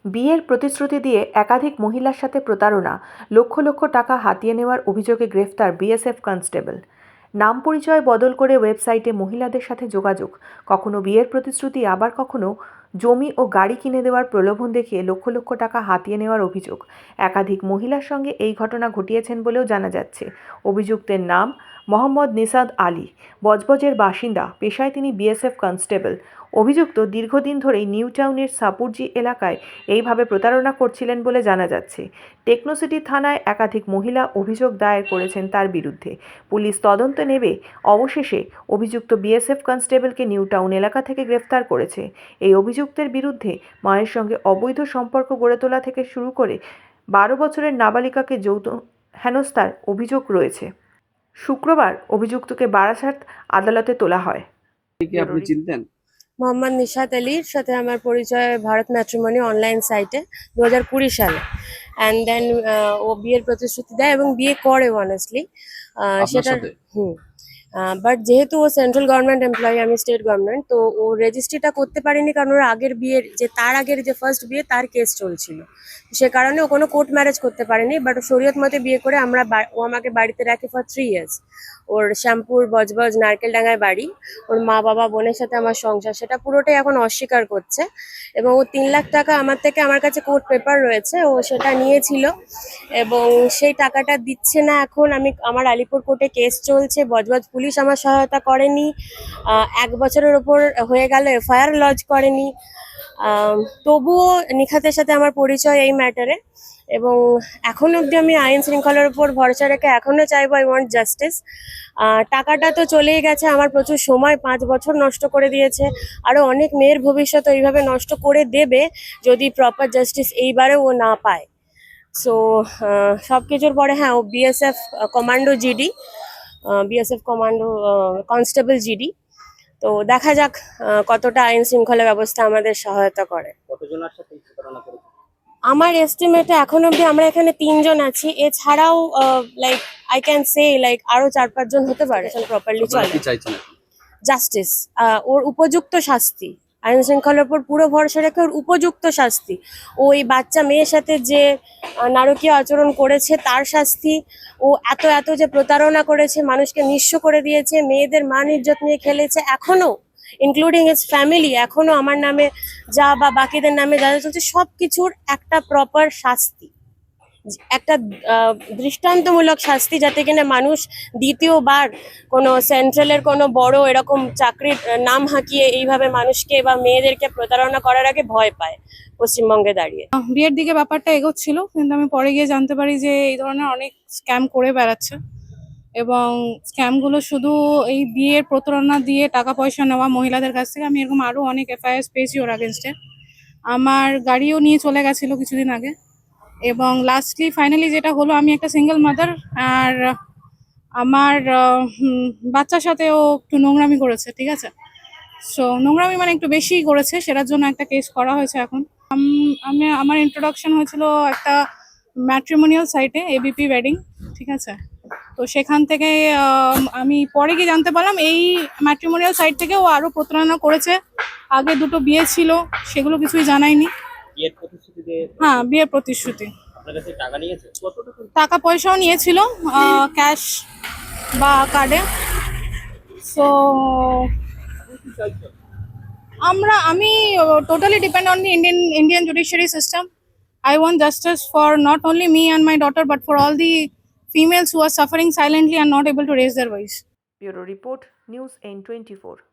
বিয়ের প্রতিশ্রুতি দিয়ে একাধিক মহিলার সাথে প্রতারণা, লক্ষ লক্ষ টাকা হাতিয়ে নেওয়ার অভিযোগে গ্রেফতার বিএসএফ কনস্টেবল। নাম পরিচয় বদল করে ওয়েবসাইটে মহিলাদের সাথে যোগাযোগ, কখনো বিয়ের প্রতিশ্রুতি, আবার কখনো জমি ও গাড়ি কিনে দেওয়ার প্রলোভন দেখিয়ে লক্ষ লক্ষ টাকা হাতিয়ে নেওয়ার অভিযোগ। একাধিক মহিলার সঙ্গে এই ঘটনা ঘটিয়েছেন বলেও জানা যাচ্ছে। অভিযুক্তের নাম মোহাম্মদ নিসাদ আলী, বজবজের বাসিন্দা, পেশায় তিনি বিএসএফ কনস্টেবল। অভিযুক্ত দীর্ঘদিন ধরেই নিউ টাউনের সাপুরজি এলাকায় এইভাবে প্রতারণা করছিলেন বলে জানা যাচ্ছে। টেকনোসিটি থানায় একাধিক মহিলা অভিযোগ দায়ের করেছেন তার বিরুদ্ধে। পুলিশ তদন্ত নেবে। অবশেষে অভিযুক্ত বিএসএফ কনস্টেবলকে নিউ টাউন এলাকা থেকে গ্রেফতার করেছে। এই অভিযুক্তের বিরুদ্ধে মায়ের সঙ্গে অবৈধ সম্পর্ক গড়ে তোলা থেকে শুরু করে 12 বছরের নাবালিকাকে যৌন হেনস্থার অভিযোগ রয়েছে। শুক্রবার অভিযুক্তকে বারাসাত আদালতে তোলা হয়। আপনি চিনতেন? মোহাম্মদ নিশাত আলীর সাথে আমার পরিচয় ভারত ম্যাট্রিমনি অনলাইন সাইটে 2020 সালে। অ্যান্ড দেন ও বিয়ের প্রতিশ্রুতি দেয় এবং বিয়ে করে অনেস্টলি সেটা। বাট যেহেতু ও সেন্ট্রাল গভর্নমেন্ট এমপ্লয়ি, আমি স্টেট গভর্নমেন্ট, তো ও রেজিস্ট্রিটা করতে পারেনি কারণ ওর আগের বিয়ের তার আগের যে ফার্স্ট বিয়ে তার কেস চলছিল, সে কারণে ও কোনো কোর্ট ম্যারেজ করতে পারেনি। বাট শরীয়ত মতে বিয়ে করে ও আমাকে বাড়িতে রাখে ফর 3 ইয়ার্স। ওর শ্যামপুর বজবজ নারকেলডাঙ্গায় বাড়ি। ওর মা বাবা বোনের সাথে আমার সংসার, সেটা পুরোটাই এখন অস্বীকার করছে। এবং ও 3 লাখ টাকা আমার কাছে কোর্ট পেপার রয়েছে, ও সেটা নিয়েছিল এবং সেই টাকাটা দিচ্ছে না। এখন আমার আলিপুর কোর্টে কেস চলছে, বজবজ পুলিশ আমার সহায়তা করেনি। 1 বছরের ওপর হয়ে গেল এফআইআর লজ করেনি। তবুও নিখাতের সাথে আমার পরিচয় এই ম্যাটারে, এবং এখন অবধি আমি আইন শৃঙ্খলার উপর ভরসা রেখে এখনো চাইবো আই ওয়ান্ট জাস্টিস। টাকাটা তো চলেই গেছে, আমার প্রচুর সময় 5 বছর নষ্ট করে দিয়েছে, আরো অনেক মেয়ের ভবিষ্যৎ এইভাবে নষ্ট করে দেবে যদি প্রপার জাস্টিস এইবারে ও না পায়। সো সবকিছুর পরে হ্যাঁ, ও BSF commando GD, BSF commando constable GD. তো দেখা যাক কতটা আইন শৃঙ্খলা ব্যবস্থা আমাদের সহায়তা করে। কতজনের সাথে প্রতারণা করেছে? আমার এস্টিমেটে এখন অব্দি আমরা এখানে 3 জন আছি, এছাড়াও like I can say like আরো 4-5 জন হতে পারে। প্রপারলি চলে কি চাইছেন? জাস্টিস, ওর উপযুক্ত শাস্তি, আইন শৃঙ্খলার উপর পুরো ভরসা রেখে ওর উপযুক্ত শাস্তি। ওই বাচ্চা মেয়ের সাথে যে নারকীয় আচরণ করেছে তার শাস্তি, ও এত যে প্রতারণা করেছে, মানুষকে নিঃস্ব করে দিয়েছে, মেয়েদের মান ইজ্জত নিয়ে খেলেছে, এখনো ইনক্লুডিং ইটস ফ্যামিলি, এখনো আমার নামে যা বা বাকিদের নামে যা চলছে সবকিছুর একটা প্রপার শাস্তি, একটা দৃষ্টান্তমূলক শাস্তি, যাতে কিনা মানুষ দ্বিতীয়বার কোনো সেন্ট্রালের কোনো বড় এরকম চাকরির নাম হাঁকিয়ে এইভাবে মানুষকে বা মেয়েদেরকে প্রতারণা করার আগে ভয় পায় পশ্চিমবঙ্গে দাঁড়িয়ে। বিয়ের দিকে ব্যাপারটা এগোচ্ছিল, কিন্তু আমি পরে গিয়ে জানতে পারি যে এই ধরনের অনেক স্ক্যাম করে বেড়াচ্ছে, এবং স্ক্যামগুলো শুধু এই বিয়ের প্রতারণা দিয়ে টাকা পয়সা নেওয়া মহিলাদের কাছ থেকে। আমি এরকম আরো অনেক এফআইআর পেয়েছি ওর আগেনস্টে। আমার গাড়িও নিয়ে চলে গেছিল কিছুদিন আগে, এবং লাস্টলি ফাইনালি যেটা হলো, আমি একটা সিঙ্গেল মাদার, আর আমার বাচ্চার সাথেও একটু নোংরামি করেছে, ঠিক আছে। সো নোংরামি মানে একটু বেশি করেছে, সেটার জন্য একটা কেস করা হয়েছে এখন। আমার ইন্ট্রোডাকশন হয়েছিল একটা ম্যাট্রিমোনিয়াল সাইটে, এবিপি ওয়েডিং, ঠিক আছে। তো সেখান থেকে আমি পরে গিয়ে জানতে পারলাম এই ম্যাট্রিমোনিয়াল সাইট থেকে ও আরো প্রতারণা করেছে। আগে 2টো বিয়ে ছিল, সেগুলো কিছুই জানায়নি। হ্যাঁ, বিয়ের প্রতিশ্রুতি। টাকা পয়সাও নিয়েছিল, ক্যাশ বা কার্ডে। সো আমি totally depend on the Indian judiciary system. I want justice for not only me and my daughter, but for all the females who are suffering silently and not able to raise their voice. Bureau Report, News N24।